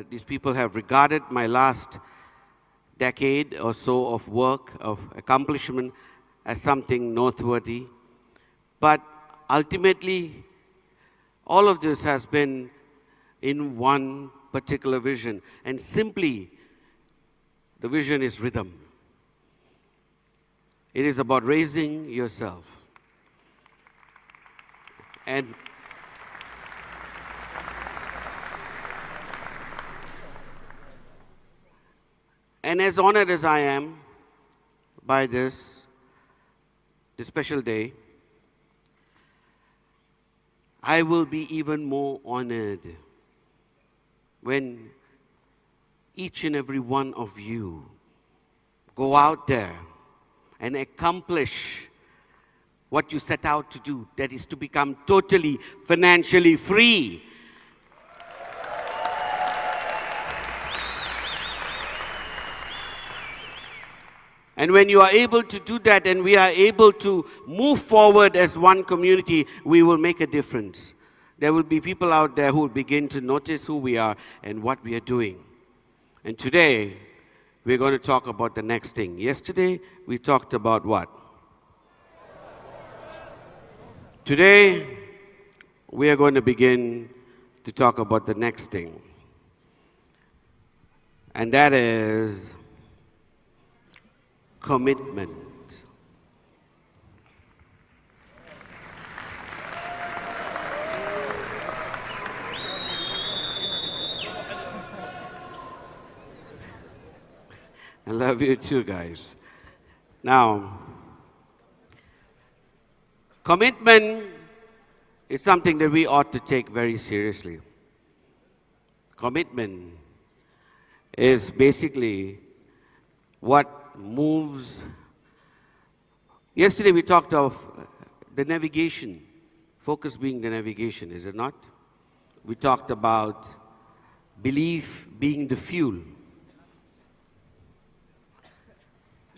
These people have regarded my last decade or so of work, of accomplishment, as something noteworthy. But ultimately, all of this has been in one particular vision. And simply, the vision is rhythm. It is about raising yourself. And as honored as I am by this special day, I will be even more honored when each and every one of you go out there and accomplish what you set out to do, that is to become totally financially free. And when you are able to do that and we are able to move forward as one community, we will make a difference. There will be people out there who will begin to notice who we are and what we are doing. And today, we're going to talk about the next thing. Yesterday, we talked about what? Today, we are going to begin to talk about the next thing. And that is commitment. I love you too, guys. Now, commitment is something that we ought to take very seriously. Commitment is basically what moves. Yesterday we talked of the navigation, focus being the navigation, is it not? We talked about belief being the fuel.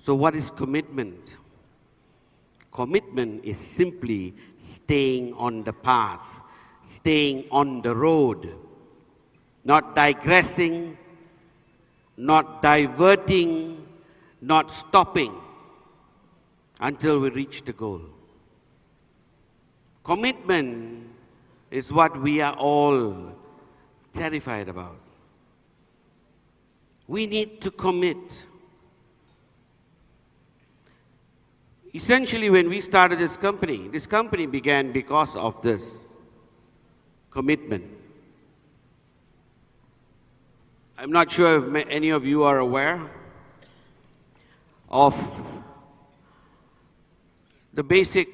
So what is commitment? Commitment is simply staying on the path, staying on the road, not digressing, not diverting, not stopping until we reach the goal. Commitment is what we are all terrified about. We need to commit. Essentially, when we started this company began because of this commitment. I'm not sure if any of you are aware of the basic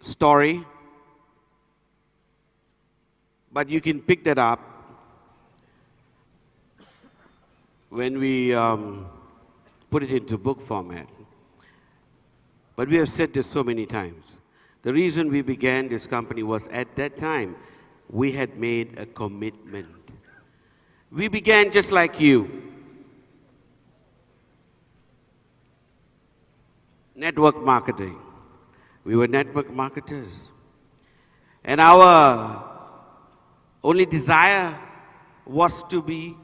story, but you can pick that up when we put it into book format. But we have said this so many times. The reason we began this company was at that time, we had made a commitment. We began just like you. Network marketing. We were network marketers. And our only desire was to be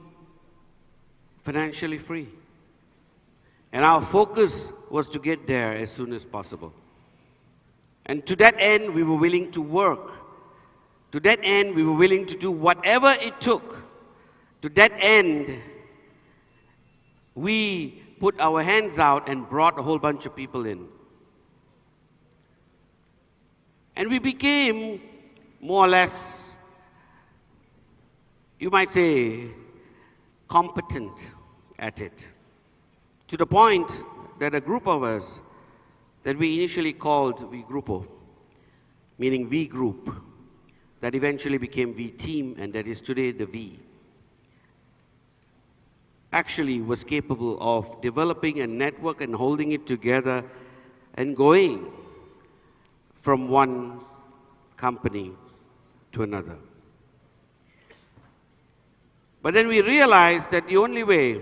financially free. And our focus was to get there as soon as possible. And to that end, we were willing to work. To that end, we were willing to do whatever it took. To that end, we put our hands out and brought a whole bunch of people in. And we became more or less, you might say, competent at it. To the point that a group of us that we initially called V Grupo, meaning V Group, that eventually became V Team, and that is today the V, actually was capable of developing a network and holding it together and going from one company to another. But then we realized that the only way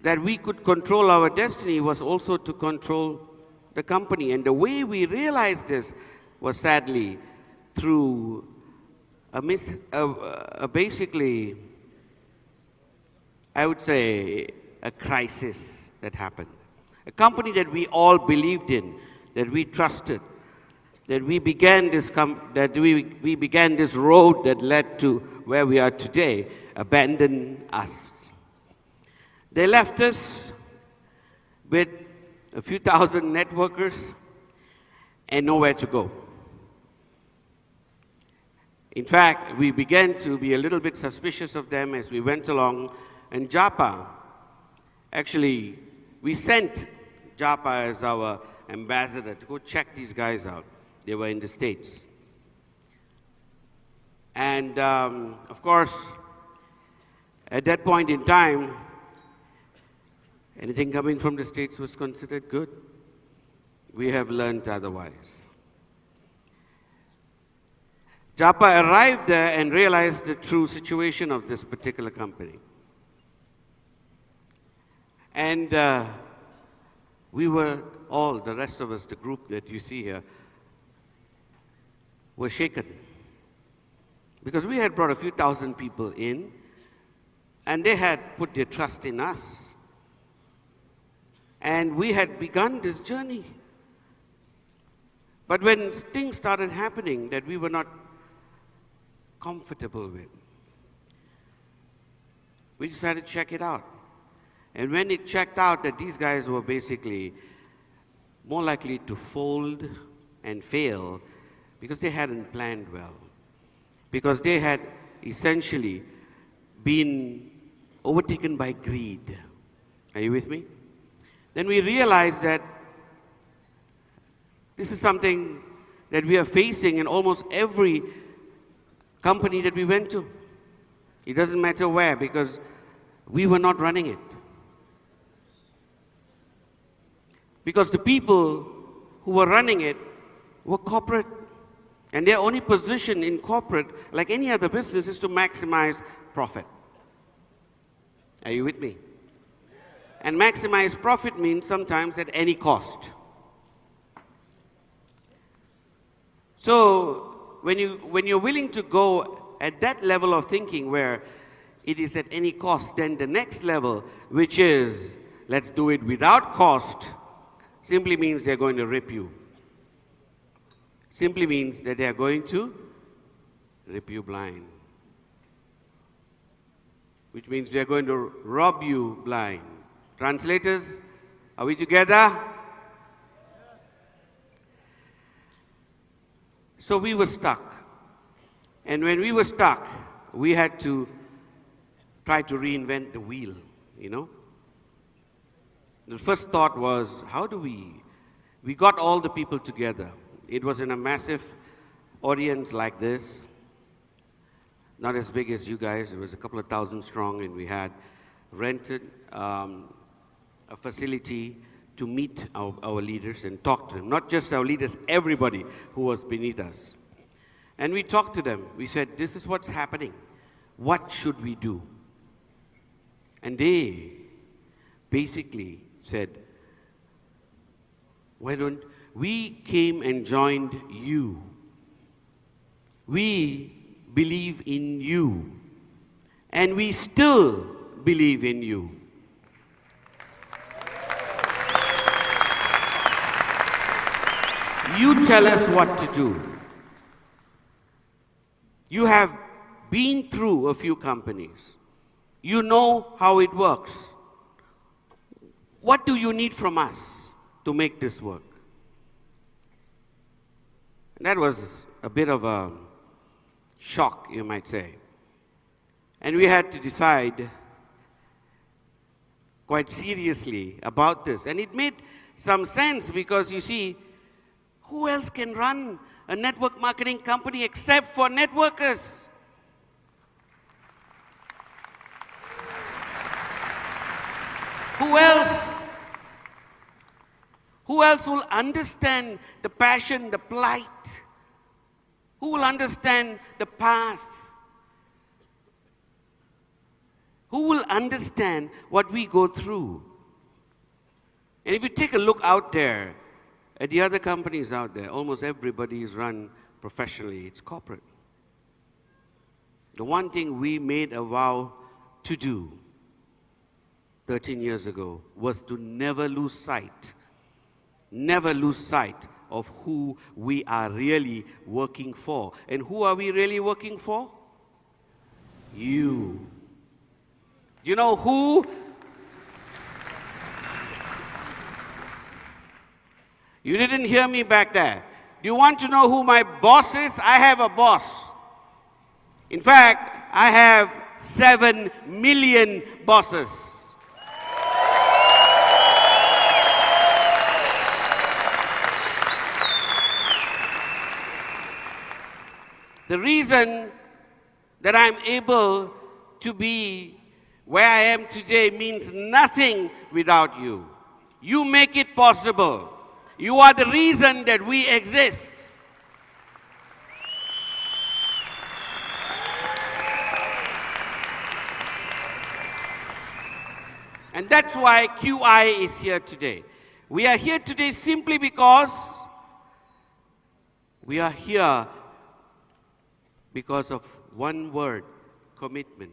that we could control our destiny was also to control the company. And the way we realized this was sadly through basically, I would say, a crisis that happened. A company that we all believed in, that we trusted, that we began this we began this road that led to where we are today, abandoned us. They left us with a few thousand networkers and nowhere to go. In fact, we began to be a little bit suspicious of them as we went along, and Japa, actually, we sent Japa as our ambassador to go check these guys out. They were in the States. And of course, at that point in time, anything coming from the States was considered good. We have learned otherwise. Japa arrived there and realized the true situation of this particular company. And we were all, the rest of us, the group that you see here, were shaken. Because we had brought a few thousand people in, and they had put their trust in us. And we had begun this journey. But when things started happening that we were not comfortable with, we decided to check it out. And when it checked out that these guys were basically more likely to fold and fail because they hadn't planned well, because they had essentially been overtaken by greed. Are you with me? Then we realized that this is something that we are facing in almost every company that we went to. It doesn't matter where, because we were not running it. Because the people who were running it were corporate. And their only position in corporate, like any other business, is to maximize profit. Are you with me? And maximize profit means sometimes at any cost. So when you're willing to go at that level of thinking where it is at any cost, then the next level, which is let's do it without cost, simply means they're going to rip you. Simply means that they are going to rip you blind. Which means they are going to rob you blind. Translators, are we together? So we were stuck. And when we were stuck, we had to try to reinvent the wheel, you know. The first thought was, how do we got all the people together. It was in a massive audience like this, not as big as you guys. It was a couple of thousand strong, and we had rented a facility to meet our leaders and talk to them. Not just our leaders, everybody who was beneath us. And we talked to them. We said, this is what's happening. What should we do? And they basically said, why don't we came and joined you. We believe in you. And we still believe in you. You tell us what to do. You have been through a few companies. You know how it works. What do you need from us to make this work? And that was a bit of a shock, you might say. And we had to decide quite seriously about this. And it made some sense because, you see, who else can run a network marketing company except for networkers? Who else? Who else will understand the passion, the plight? Who will understand the path? Who will understand what we go through? And if you take a look out there, at the other companies out there, almost everybody is run professionally. It's corporate. The one thing we made a vow to do 13 years ago was to never lose sight of who we are really working for. And who are we really working for? You. You know who? You didn't hear me back there. Do you want to know who my boss is? I have a boss. In fact, I have 7 million bosses. The reason that I'm able to be where I am today means nothing without you. You make it possible. You are the reason that we exist. And that's why QI is here today. We are here today simply because we are here because of one word, commitment.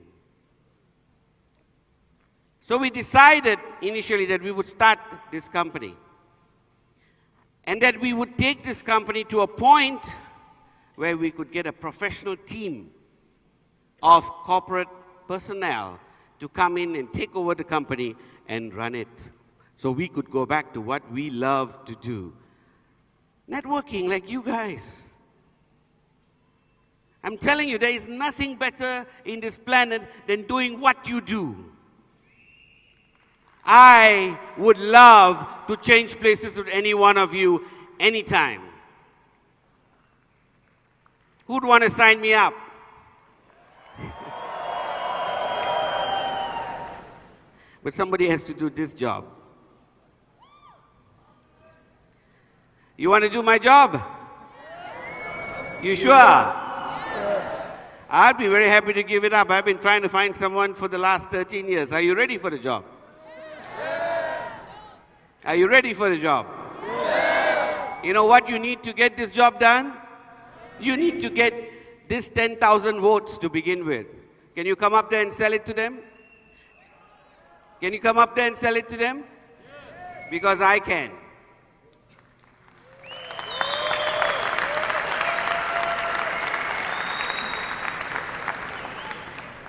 So we decided initially that we would start this company and that we would take this company to a point where we could get a professional team of corporate personnel to come in and take over the company and run it. So we could go back to what we love to do. Networking like you guys. I'm telling you, there is nothing better in this planet than doing what you do. I would love to change places with any one of you anytime. Who'd want to sign me up? But somebody has to do this job. You want to do my job? You sure? I'd be very happy to give it up. I've been trying to find someone for the last 13 years. Are you ready for the job? Are you ready for the job? You know what you need to get this job done? You need to get this 10,000 votes to begin with. Can you come up there and sell it to them? Can you come up there and sell it to them? Because I can.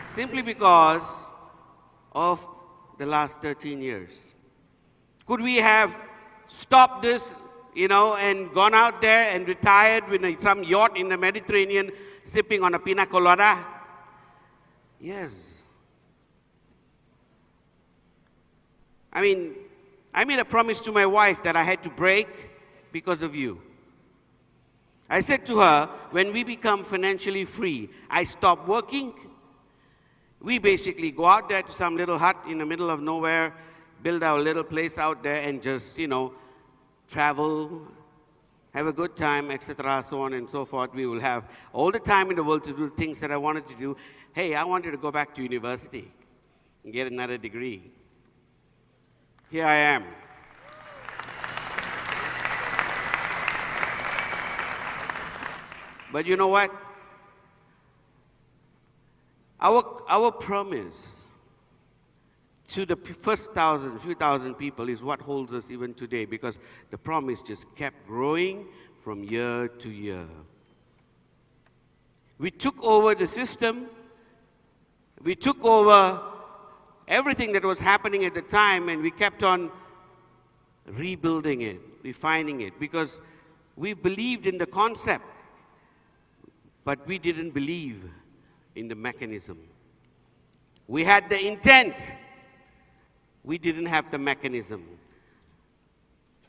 Simply because of the last 13 years. Could we have stopped this, and gone out there and retired with some yacht in the Mediterranean sipping on a pina colada? Yes. I made a promise to my wife that I had to break because of you. I said to her, when we become financially free, I stop working. We basically go out there to some little hut in the middle of nowhere, build our little place out there and just, travel, have a good time, etc., so on and so forth. We will have all the time in the world to do things that I wanted to do. Hey, I wanted to go back to university and get another degree. Here I am. But you know what? Our promise to the first few thousand people is what holds us even today, because the promise just kept growing from year to year. We took over the system. We took over everything that was happening at the time, and we kept on rebuilding it, refining it, because we believed in the concept, but we didn't believe in the mechanism. We had the intent. We didn't have the mechanism.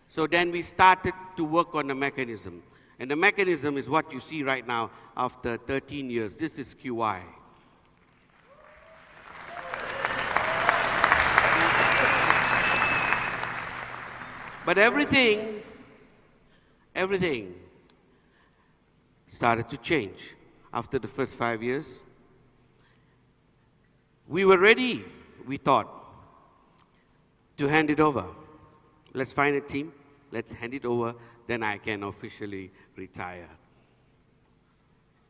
So then we started to work on the mechanism. And the mechanism is what you see right now after 13 years. This is QI. But everything started to change after the first 5 years. We were ready, we thought, to hand it over. Let's find a team, let's hand it over, then I can officially retire.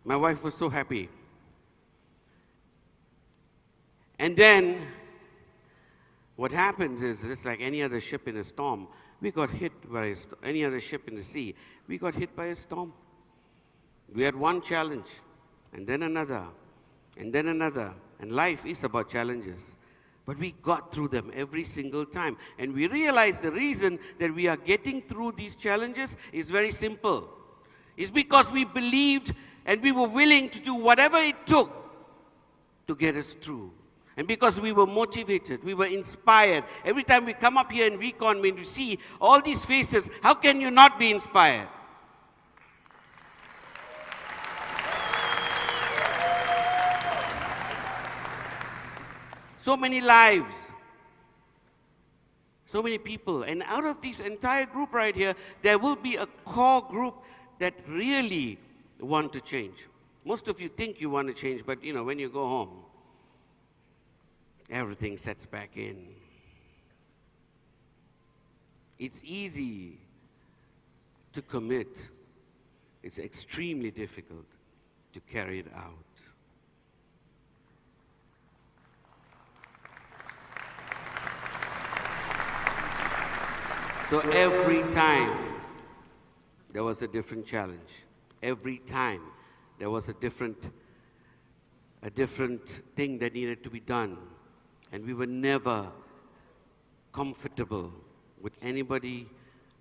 My wife was so happy. And then what happens is, just like any other ship in a storm, we got hit by any other ship in the sea. We got hit by a storm. We had one challenge, and then another, and then another. And life is about challenges. But we got through them every single time. And we realized the reason that we are getting through these challenges is very simple. It's because we believed and we were willing to do whatever it took to get us through. And because we were motivated, we were inspired. Every time we come up here in Recon, when we see all these faces, how can you not be inspired? So many lives, so many people. And out of this entire group right here, there will be a core group that really want to change. Most of you think you want to change, but when you go home, everything sets back in. It's easy to commit. It's extremely difficult to carry it out. So every time there was a different challenge. Every time there was a different thing that needed to be done. And we were never comfortable with anybody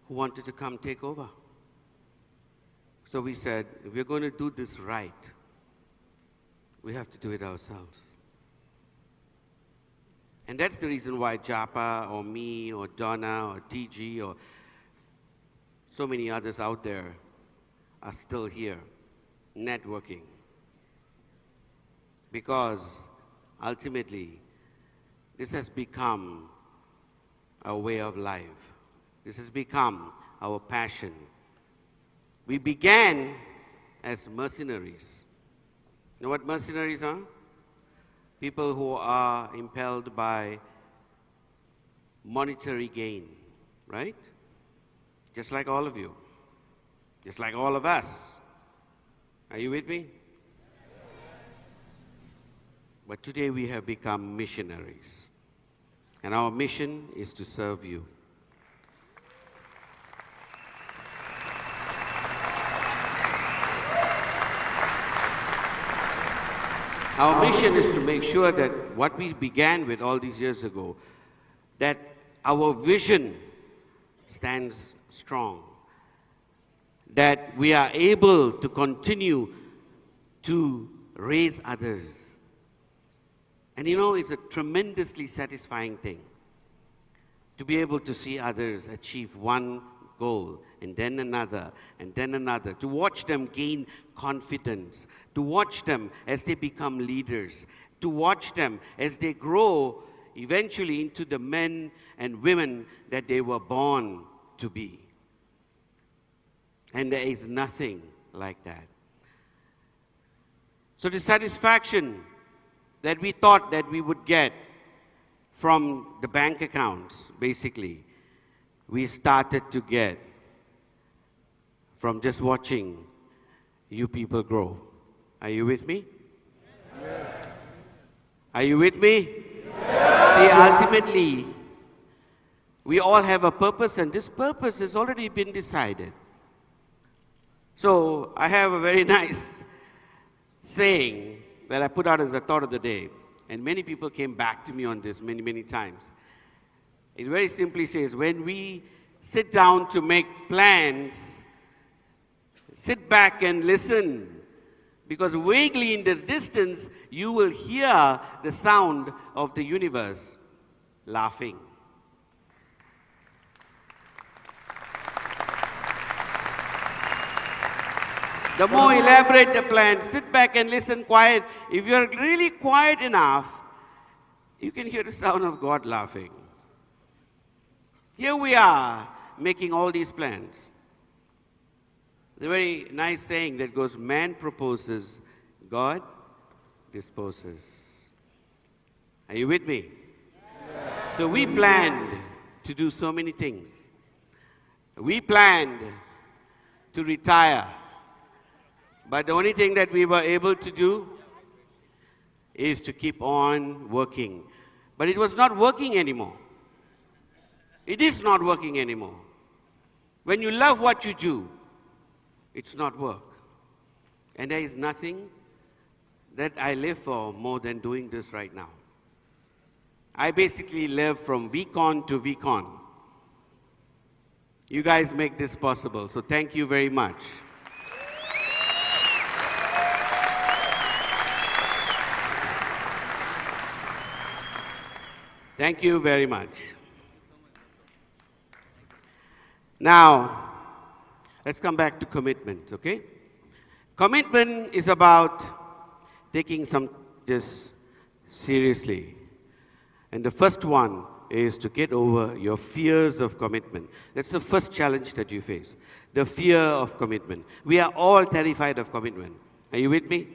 who wanted to come take over. So we said, if we're going to do this right, we have to do it ourselves. And that's the reason why Japa or me or Donna or TG or so many others out there are still here, networking. Because ultimately, this has become our way of life. This has become our passion. We began as mercenaries. You know what mercenaries are? People who are impelled by monetary gain, right? Just like all of you. Just like all of us. Are you with me? But today we have become missionaries. And our mission is to serve you. Our mission is to make sure that what we began with all these years ago, that our vision stands strong. That we are able to continue to raise others. And it's a tremendously satisfying thing to be able to see others achieve one goal and then another and then another, to watch them gain confidence, to watch them as they become leaders, to watch them as they grow eventually into the men and women that they were born to be. And there is nothing like that. So the satisfaction that we thought that we would get from the bank accounts, basically, we started to get from just watching you people grow. Are you with me? Yes. Are you with me? Yes. See, ultimately, we all have a purpose, and this purpose has already been decided. So I have a very nice saying that I put out as a thought of the day, and many people came back to me on this many, many times. It very simply says, when we sit down to make plans, sit back and listen, because vaguely in the distance, you will hear the sound of the universe laughing. The more elaborate the plan, sit back and listen quiet. If you're really quiet enough, you can hear the sound of God laughing. Here we are, making all these plans. The very nice saying that goes, man proposes, God disposes. Are you with me? Yes. So we planned to do so many things. We planned to retire. But the only thing that we were able to do is to keep on working. But it was not working anymore. It is not working anymore. When you love what you do, it's not work. And there is nothing that I live for more than doing this right now. I basically live from week on to week on. You guys make this possible, so thank you very much. Thank you very much. Now, let's come back to commitment, okay? Commitment is about taking some just seriously. And the first one is to get over your fears of commitment. That's the first challenge that you face, the fear of commitment. We are all terrified of commitment. Are you with me?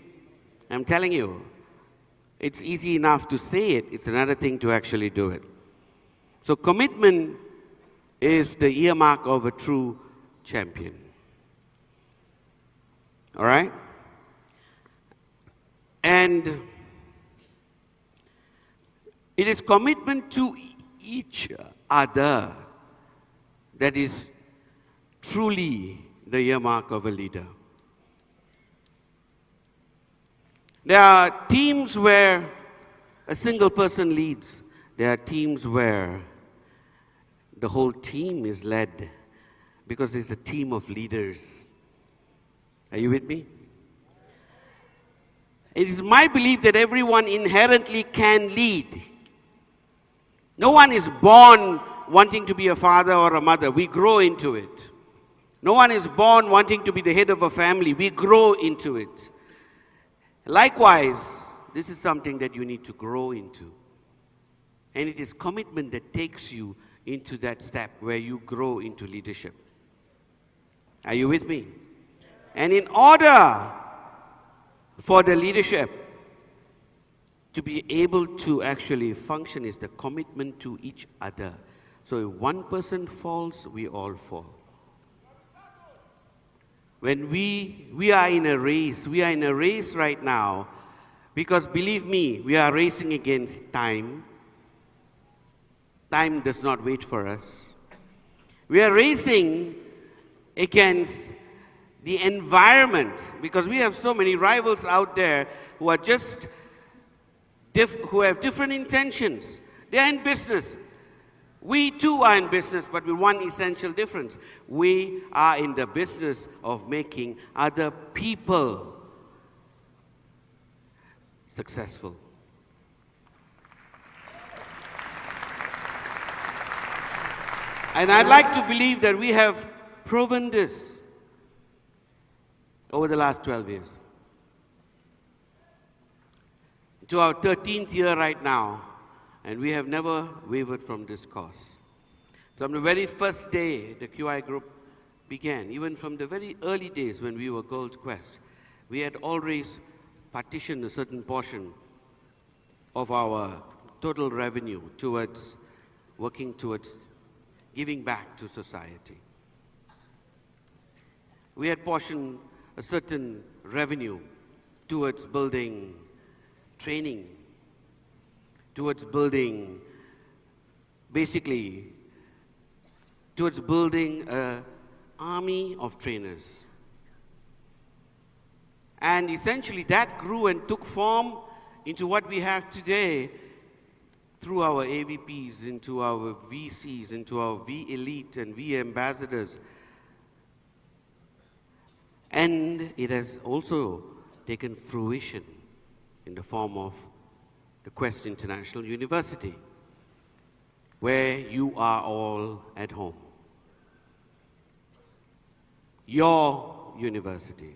I'm telling you, it's easy enough to say it. It's another thing to actually do it. So commitment is the earmark of a true champion. All right? And it is commitment to each other that is truly the earmark of a leader. There are teams where a single person leads. There are teams where the whole team is led because it's a team of leaders. Are you with me? It is my belief that everyone inherently can lead. No one is born wanting to be a father or a mother. We grow into it. No one is born wanting to be the head of a family. We grow into it. Likewise, this is something that you need to grow into. And it is commitment that takes you into that step where you grow into leadership. Are you with me? And in order for the leadership to be able to actually function is the commitment to each other. So if one person falls, we all fall. When we are in a race right now because believe me, we are racing against time. Time does not wait for us. We are racing against the environment because we have so many rivals out there who are just who have different intentions. They are in business. We too are in business, but with one essential difference. We are in the business of making other people successful. And I'd like to believe that we have proven this over the last 12 years. To our 13th year right now, and we have never wavered from this cause. So from the very first day the QI group began, even from the very early days when we were Gold Quest, we had always partitioned a certain portion of our total revenue towards working towards giving back to society. We had portioned a certain revenue towards building training, towards building, basically, towards building an army of trainers. And essentially that grew and took form into what we have today through our AVPs, into our VCs, into our V Elite and V Ambassadors. And it has also taken fruition in the form of the Quest International University, where you are all at home. Your university.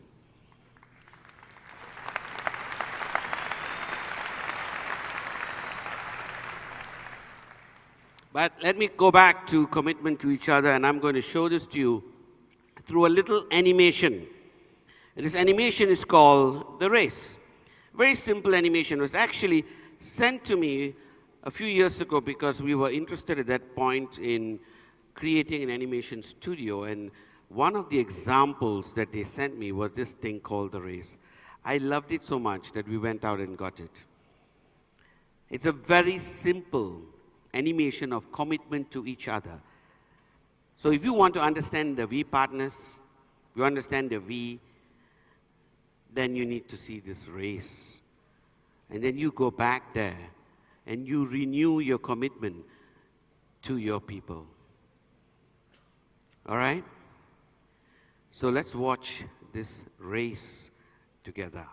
But let me go back to commitment to each other, and I'm going to show this to you through a little animation. And this animation is called The Race. Very simple animation. It was actually sent to me a few years ago because we were interested at that point in creating an animation studio. And one of the examples that they sent me was this thing called The Race. I loved it so much that we went out and got it. It's a very simple animation of commitment to each other. So if you want to understand the V partners, you understand the V, then you need to see this race. And then you go back there and you renew your commitment to your people. All right? So let's watch this race together.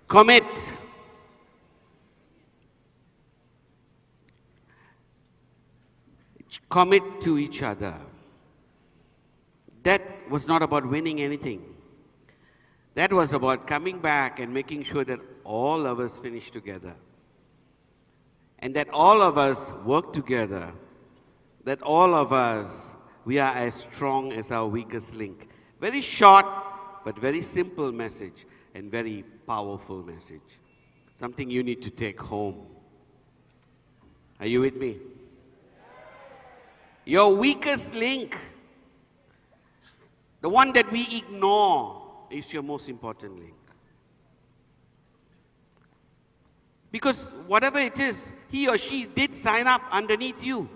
Commit. Commit to each other. That was not about winning anything. That was about coming back and making sure that all of us finish together. And that all of us work together. That all of us, we are as strong as our weakest link. Very short, but very simple message. And very powerful message. Something you need to take home. Are you with me? Your weakest link, the one that we ignore, is your most important link. Because whatever it is, he or she did sign up underneath you.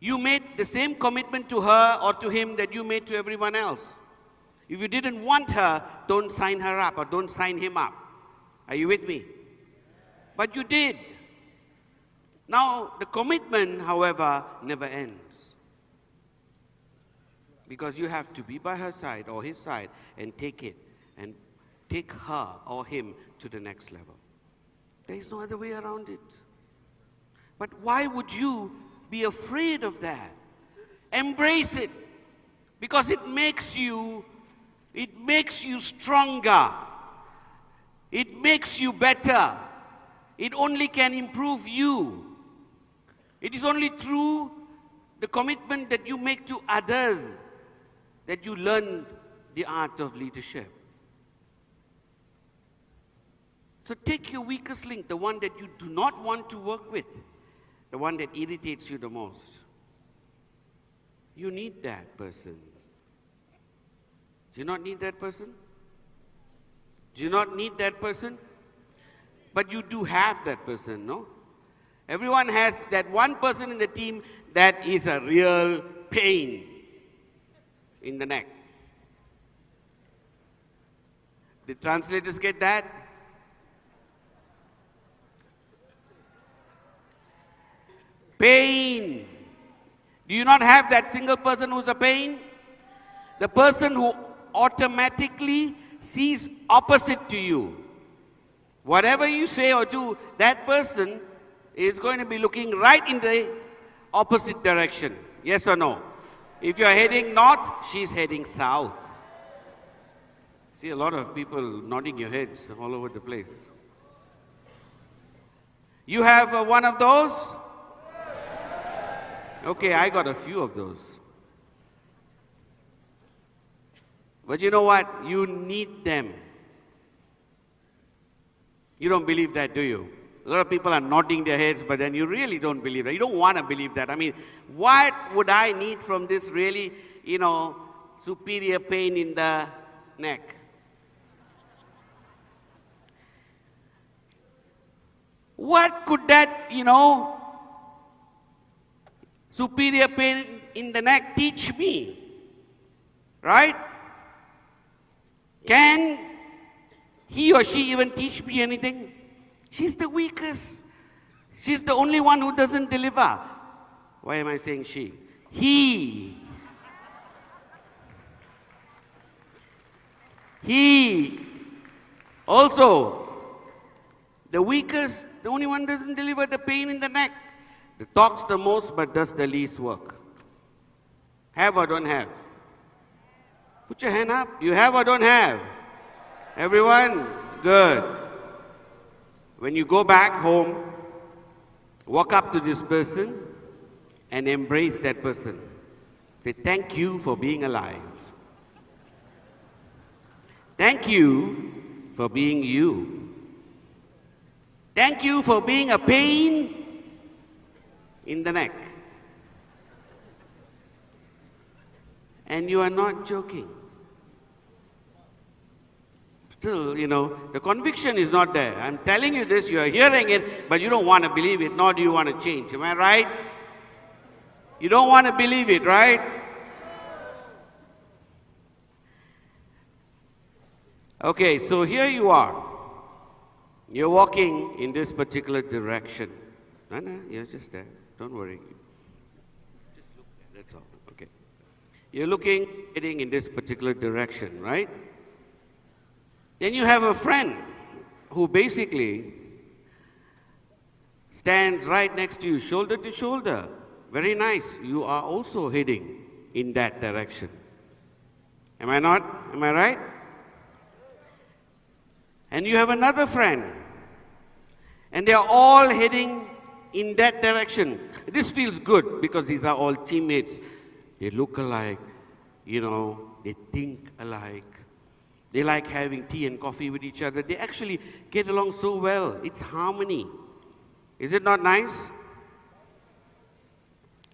You made the same commitment to her or to him that you made to everyone else. If you didn't want her, don't sign her up or don't sign him up. Are you with me? But you did. Now, the commitment, however, never ends. Because you have to be by her side or his side and take it and take her or him to the next level. There is no other way around it. But why would you be afraid of that? Embrace it. Because it makes you stronger. It makes you better. It only can improve you. It is only through the commitment that you make to others that you learn the art of leadership. So take your weakest link, the one that you do not want to work with, the one that irritates you the most. You need that person. Do you not need that person? Do you not need that person? But you do have that person, no? Everyone has that one person in the team that is a real pain in the neck. The translators get that? Pain. Do you not have that single person who's a pain? The person who automatically sees opposite to you. Whatever you say or do, that person is going to be looking right in the opposite direction. Yes or no? If you're heading north, she's heading south. See a lot of people nodding your heads all over the place. You have one of those? Okay, I got a few of those. But you know what? You need them. You don't believe that, do you? A lot of people are nodding their heads, but then you really don't believe that. You don't want to believe that. I mean, what would I need from this really, superior pain in the neck? What could that, superior pain in the neck teach me? Right? Can he or she even teach me anything? She's the weakest. She's the only one who doesn't deliver. Why am I saying she? He. He. Also, the weakest, the only one doesn't deliver, the pain in the neck. That talks the most but does the least work. Have or don't have? Put your hand up. You have or don't have? Everyone? Good. When you go back home, walk up to this person and embrace that person. Say, thank you for being alive. Thank you for being you. Thank you for being a pain in the neck. And you are not joking. Still, the conviction is not there. I'm telling you this, you are hearing it, but you don't want to believe it, nor do you want to change. Am I right? You don't want to believe it, right? Okay, so here you are. You're walking in this particular direction. No, you're just there. Don't worry. Just look there, that's all. Okay. You're heading in this particular direction, right? Then you have a friend who basically stands right next to you, shoulder to shoulder. Very nice. You are also heading in that direction. Am I not? Am I right? And you have another friend. And they are all heading in that direction. This feels good because these are all teammates. They look alike, they think alike. They like having tea and coffee with each other. They actually get along so well. It's harmony. Is it not nice?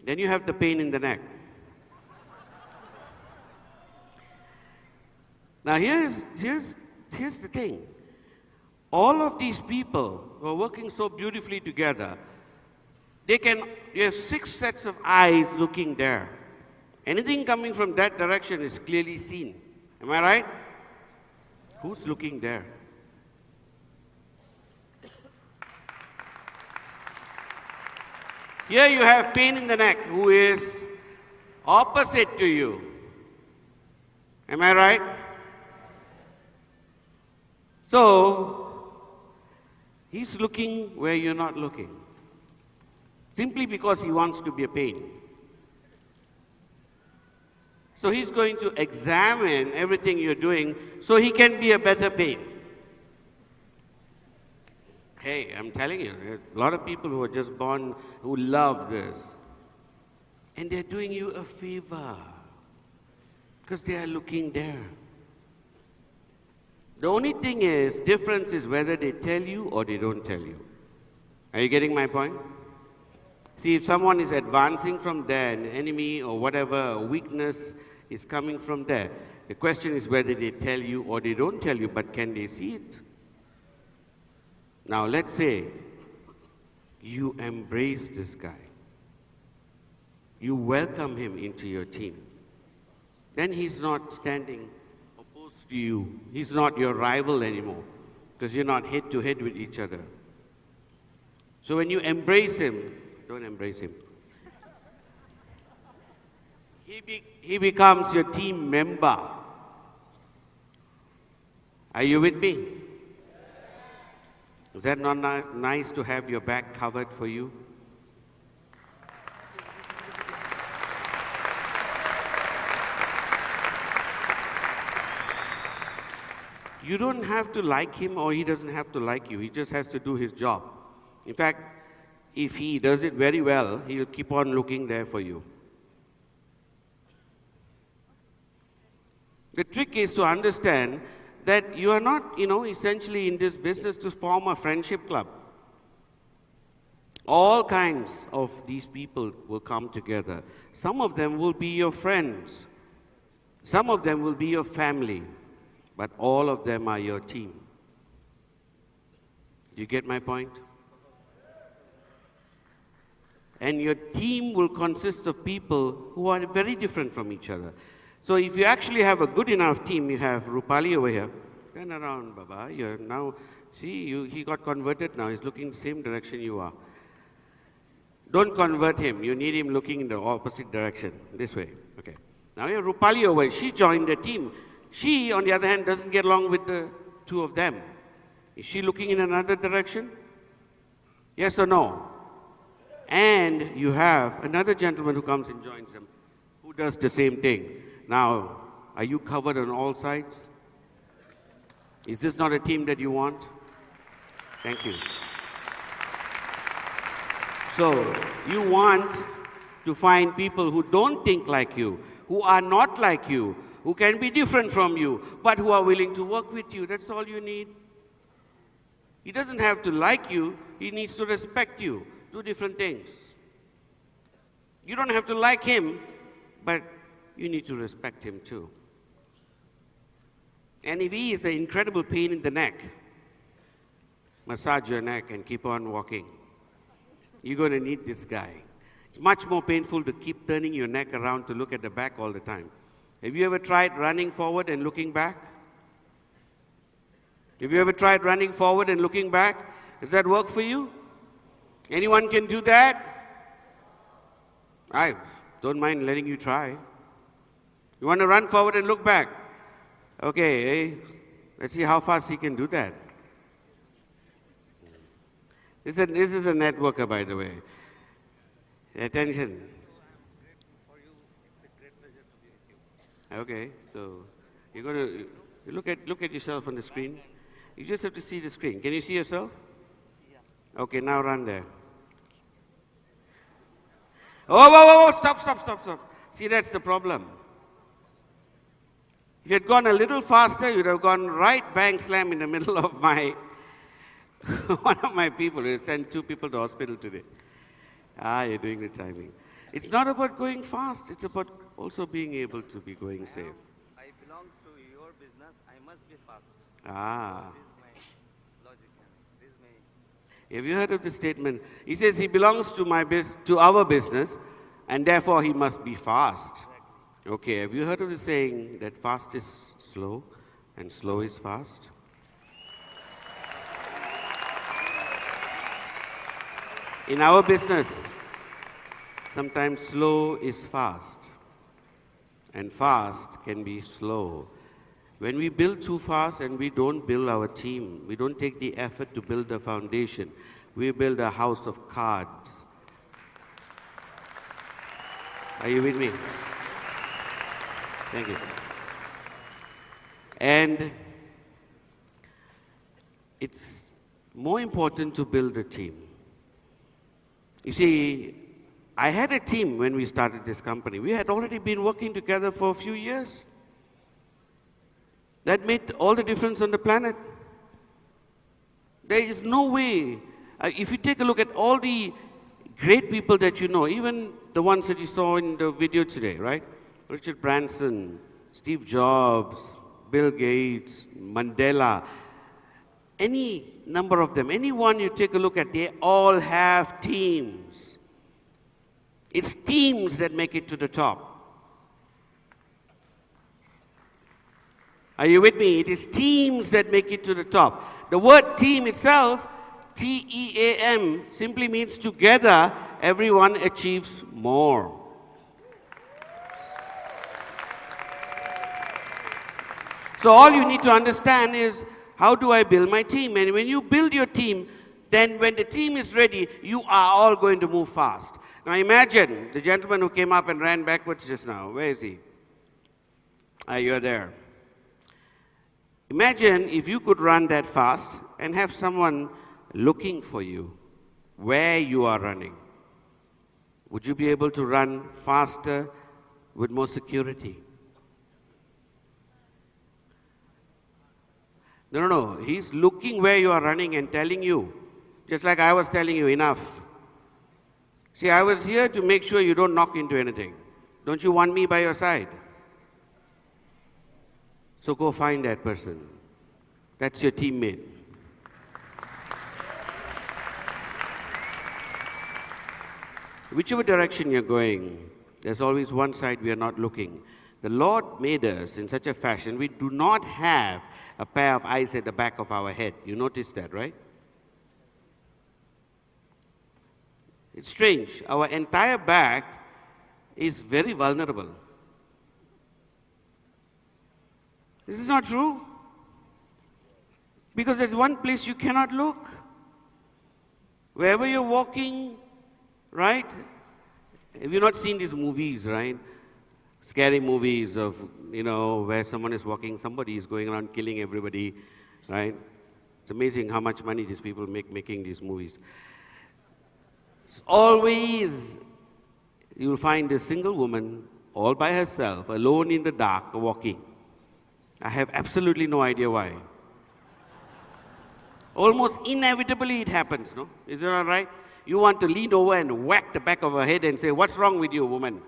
Then you have the pain in the neck. Now here's the thing. All of these people who are working so beautifully together, they have 6 sets of eyes looking there. Anything coming from that direction is clearly seen. Am I right? Who's looking there? Here you have pain in the neck, who is opposite to you. Am I right? So, he's looking where you're not looking. Simply because he wants to be a pain. So he's going to examine everything you're doing so he can be a better pain. Hey, I'm telling you, there are a lot of people who are just born who love this. And they're doing you a favor because they are looking there. The only thing difference is whether they tell you or they don't tell you. Are you getting my point? See, if someone is advancing from there, an enemy or whatever, a weakness is coming from there, the question is whether they tell you or they don't tell you, but can they see it? Now, let's say you embrace this guy. You welcome him into your team. Then he's not standing opposed to you. He's not your rival anymore because you're not head to head with each other. So when you embrace him, don't embrace him. He becomes your team member. Are you with me? Is that not nice to have your back covered for you? You don't have to like him or he doesn't have to like you. He just has to do his job. In fact, if he does it very well, he'll keep on looking there for you. The trick is to understand that you are not, essentially in this business to form a friendship club. All kinds of these people will come together. Some of them will be your friends. Some of them will be your family. But all of them are your team. You get my point? And your team will consist of people who are very different from each other. So if you actually have a good enough team, you have Rupali over here. Turn around, Baba. You're now, see, he got converted now. He's looking the same direction you are. Don't convert him. You need him looking in the opposite direction. This way. Okay. Now here, Rupali over, she joined the team. She, on the other hand, doesn't get along with the two of them. Is she looking in another direction? Yes or no? And you have another gentleman who comes and joins them, who does the same thing. Now, are you covered on all sides? Is this not a team that you want? Thank you. So, you want to find people who don't think like you, who are not like you, who can be different from you, but who are willing to work with you. That's all you need. He doesn't have to like you, he needs to respect you. Two different things. You don't have to like him, but you need to respect him too. And if he is an incredible pain in the neck, massage your neck and keep on walking. You're going to need this guy. It's much more painful to keep turning your neck around to look at the back all the time. Have you ever tried running forward and looking back? Have you ever tried running forward and looking back? Does that work for you? Anyone can do that? I don't mind letting you try. You want to run forward and look back? Okay, let's see how fast he can do that. This is a networker, by the way. Attention. For you, it's a great pleasure to be with you. Okay, so you're going to look at yourself on the screen. You just have to see the screen. Can you see yourself? Yeah. Okay, now run there. Oh, whoa, stop. See, that's the problem. If you had gone a little faster, you'd have gone right bang slam in the middle of my, one of my people. We sent 2 people to hospital today. You're doing the timing. It's not about going fast, it's about also being able to be going safe. I belong to your business, I must be fast. Ah. This is my logic. This is my... Have you heard of the statement? He says he belongs to our business, and therefore he must be fast. Okay, have you heard of the saying that fast is slow and slow is fast? In our business, sometimes slow is fast, and fast can be slow. When we build too fast and we don't build our team, we don't take the effort to build the foundation, we build a house of cards. Are you with me? Thank you. And it's more important to build a team. You see, I had a team when we started this company. We had already been working together for a few years. That made all the difference on the planet. There is no way, if you take a look at all the great people that you know, even the ones that you saw in the video today, right? Richard Branson, Steve Jobs, Bill Gates, Mandela, any number of them, anyone you take a look at, they all have teams. It's teams that make it to the top. Are you with me? It is teams that make it to the top. The word team itself, T-E-A-M, simply means together, everyone achieves more. So all you need to understand is, how do I build my team? And when you build your team, then when the team is ready, you are all going to move fast. Now imagine the gentleman who came up and ran backwards just now. Where is he? You're there. Imagine if you could run that fast and have someone looking for you where you are running. Would you be able to run faster with more security? No. He's looking where you are running and telling you, just like I was telling you, enough. See, I was here to make sure you don't knock into anything. Don't you want me by your side? So go find that person. That's your teammate. Whichever direction you're going, there's always one side we are not looking. The Lord made us in such a fashion, we do not have a pair of eyes at the back of our head. You notice that, right? It's strange. Our entire back is very vulnerable. This is not true. Because there's one place you cannot look. Wherever you're walking, right? Have you not seen these movies, right? Scary movies of, where someone is walking, somebody is going around killing everybody, right? It's amazing how much money these people make making these movies. It's always, you'll find a single woman all by herself, alone in the dark, walking. I have absolutely no idea why. Almost inevitably it happens, no? Is it all right? You want to lean over and whack the back of her head and say, "What's wrong with you, woman?"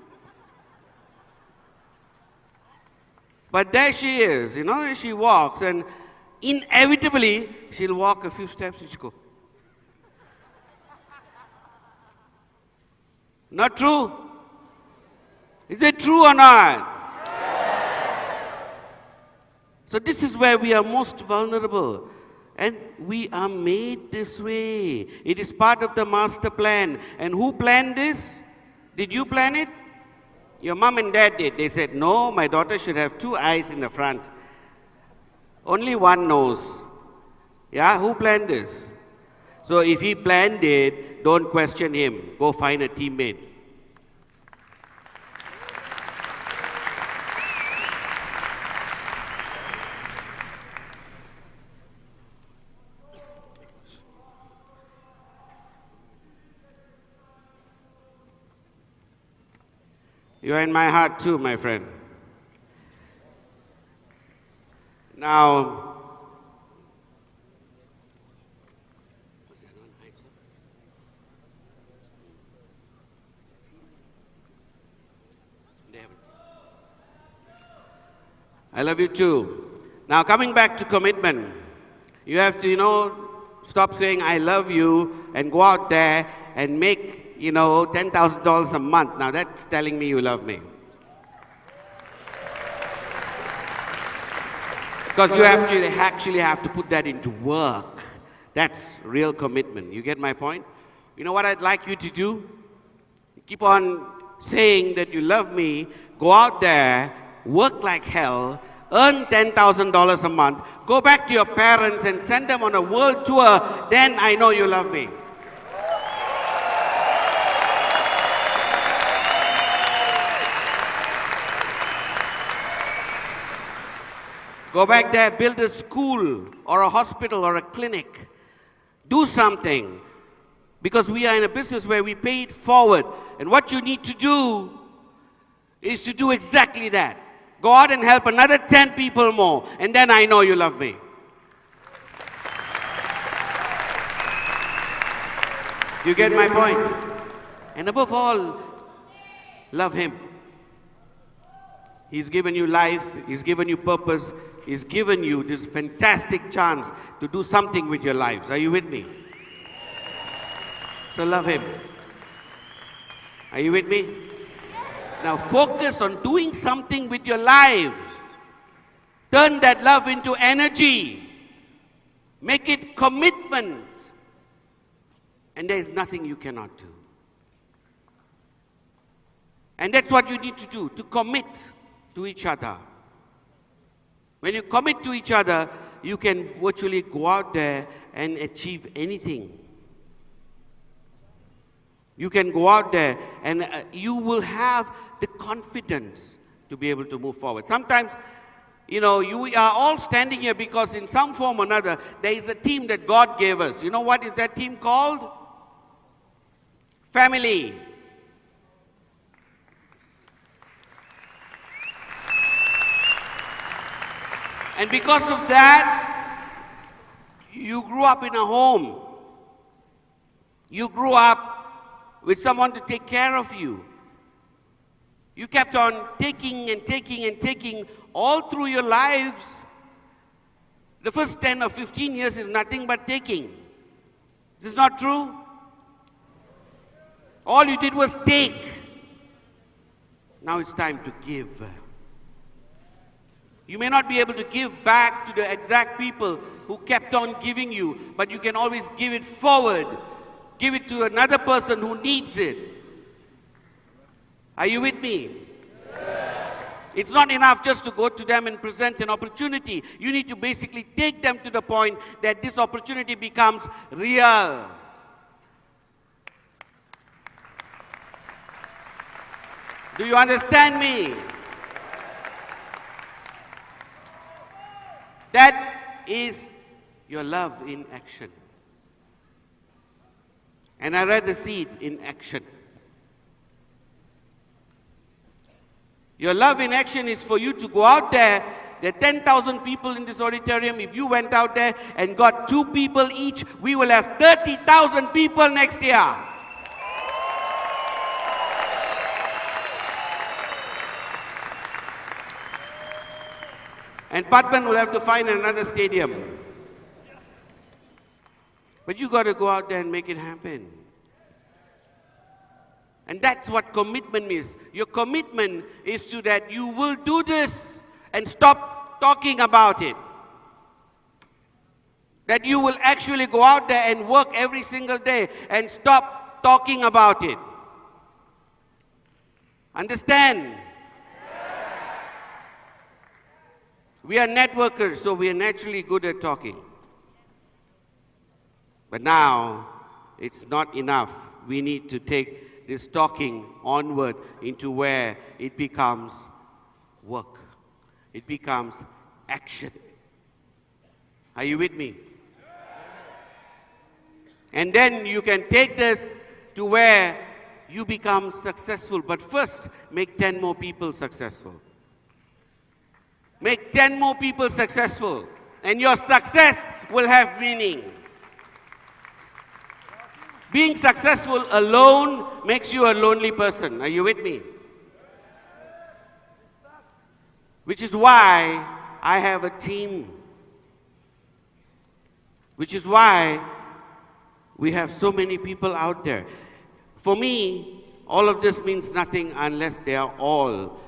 But there she is, she walks, and inevitably she'll walk a few steps and she'll go. Not true? Is it true or not? So this is where we are most vulnerable. And we are made this way. It is part of the master plan. And who planned this? Did you plan it? Your mom and dad did. They said, "No, my daughter should have 2 eyes in the front. Only one nose." Yeah, who planned this? So if he planned it, don't question him. Go find a teammate. You are in my heart too, my friend. Now, I love you too. Now, coming back to commitment, you have to, stop saying "I love you" and go out there and make $10,000 a month. Now that's telling me you love me. Because you actually have to put that into work. That's real commitment. You get my point? You know what I'd like you to do? Keep on saying that you love me, go out there, work like hell, earn $10,000 a month, go back to your parents and send them on a world tour, then I know you love me. Go back there, build a school or a hospital or a clinic. Do something. Because we are in a business where we pay it forward. And what you need to do is to do exactly that. Go out and help another 10 people more. And then I know you love me. You get my point? And above all, love him. He's given you life, he's given you purpose, he's given you this fantastic chance to do something with your lives. Are you with me? So love him. Are you with me? Now focus on doing something with your lives. Turn that love into energy. Make it commitment. And there is nothing you cannot do. And that's what you need to do, to commit to each other. When you commit to each other, you can virtually go out there and achieve anything. You can go out there and you will have the confidence to be able to move forward. Sometimes, you are all standing here because in some form or another, there is a team that God gave us. You know what is that team called? Family. And because of that, you grew up in a home. You grew up with someone to take care of you. You kept on taking and taking and taking all through your lives. The first 10 or 15 years is nothing but taking. Is this not true? All you did was take. Now it's time to give. You may not be able to give back to the exact people who kept on giving you, but you can always give it forward. Give it to another person who needs it. Are you with me? It's not enough just to go to them and present an opportunity. You need to basically take them to the point that this opportunity becomes real. Do you understand me? That is your love in action. And I read the seed in action. Your love in action is for you to go out there. There are 10,000 people in this auditorium. If you went out there and got 2 people each, we will have 30,000 people next year. And Padman will have to find another stadium. But you got to go out there and make it happen. And that's what commitment is. Your commitment is to that you will do this and stop talking about it. That you will actually go out there and work every single day and stop talking about it. Understand? We are networkers, so we are naturally good at talking. But now, it's not enough. We need to take this talking onward into where it becomes work. It becomes action. Are you with me? And then you can take this to where you become successful. But first, make 10 more people successful. Make 10 more people successful. And your success will have meaning. Being successful alone makes you a lonely person. Are you with me? Which is why I have a team. Which is why we have so many people out there. For me, all of this means nothing unless they are all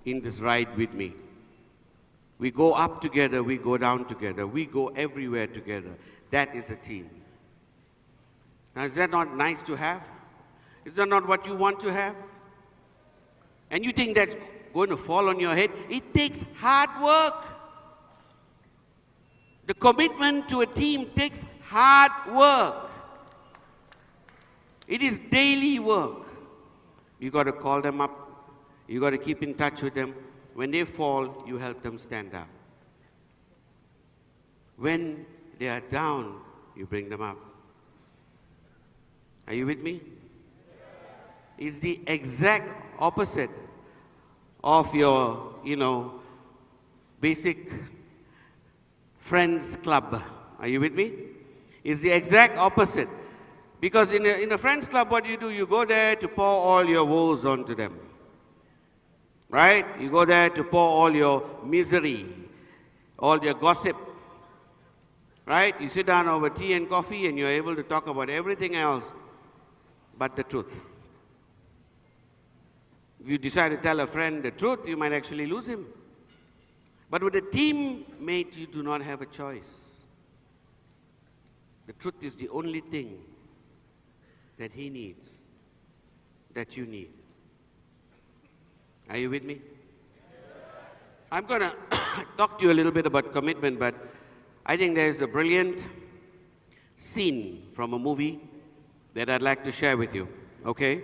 in this ride with me. We go up together, we go down together, we go everywhere together. That is a team. Now, is that not nice to have? Is that not what you want to have? And you think that's going to fall on your head? It takes hard work. The commitment to a team takes hard work. It is daily work. You got to call them up. You got to keep in touch with them. When they fall, you help them stand up. When they are down, you bring them up. Are you with me? It's the exact opposite of your, basic friends club. Are you with me? It's the exact opposite. Because in a friends club, what do? You go there to pour all your woes onto them. Right? You go there to pour all your misery, all your gossip. Right? You sit down over tea and coffee and you're able to talk about everything else but the truth. If you decide to tell a friend the truth, you might actually lose him. But with a teammate, you do not have a choice. The truth is the only thing that he needs, that you need. Are you with me? I'm going to talk to you a little bit about commitment, but I think there's a brilliant scene from a movie that I'd like to share with you, okay?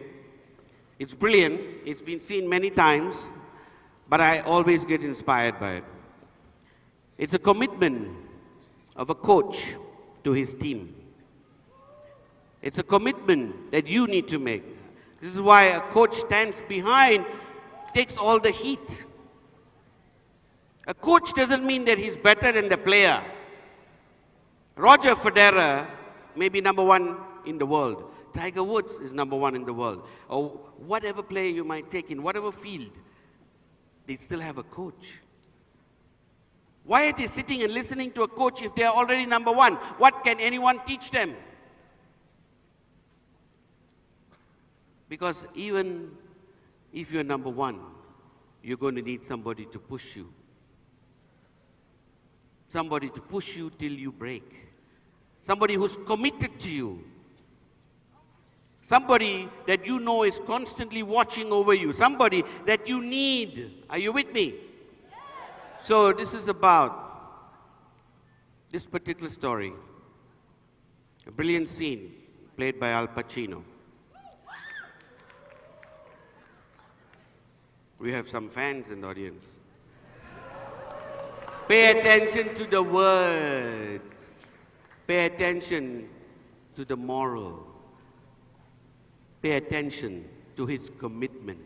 It's brilliant. It's been seen many times, but I always get inspired by it. It's a commitment of a coach to his team. It's a commitment that you need to make. This is why a coach stands behind, takes all the heat. A coach doesn't mean that he's better than the player. Roger Federer may be number 1 in the world. Tiger Woods is number 1 in the world. Or whatever player you might take in whatever field, they still have a coach. Why are they sitting and listening to a coach if they are already number 1? What can anyone teach them? Because even if you're number 1, you're going to need somebody to push you. somebody to push you till you break, somebody who's committed to you, somebody that you know is constantly watching over you, somebody that you need. Are you with me? So this is about this particular story, a brilliant scene played by Al Pacino. We have some fans in the audience. Pay attention to the words. Pay attention to the moral. Pay attention to his commitment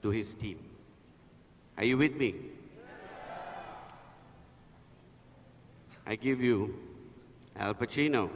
to his team. Are you with me? I give you Al Pacino.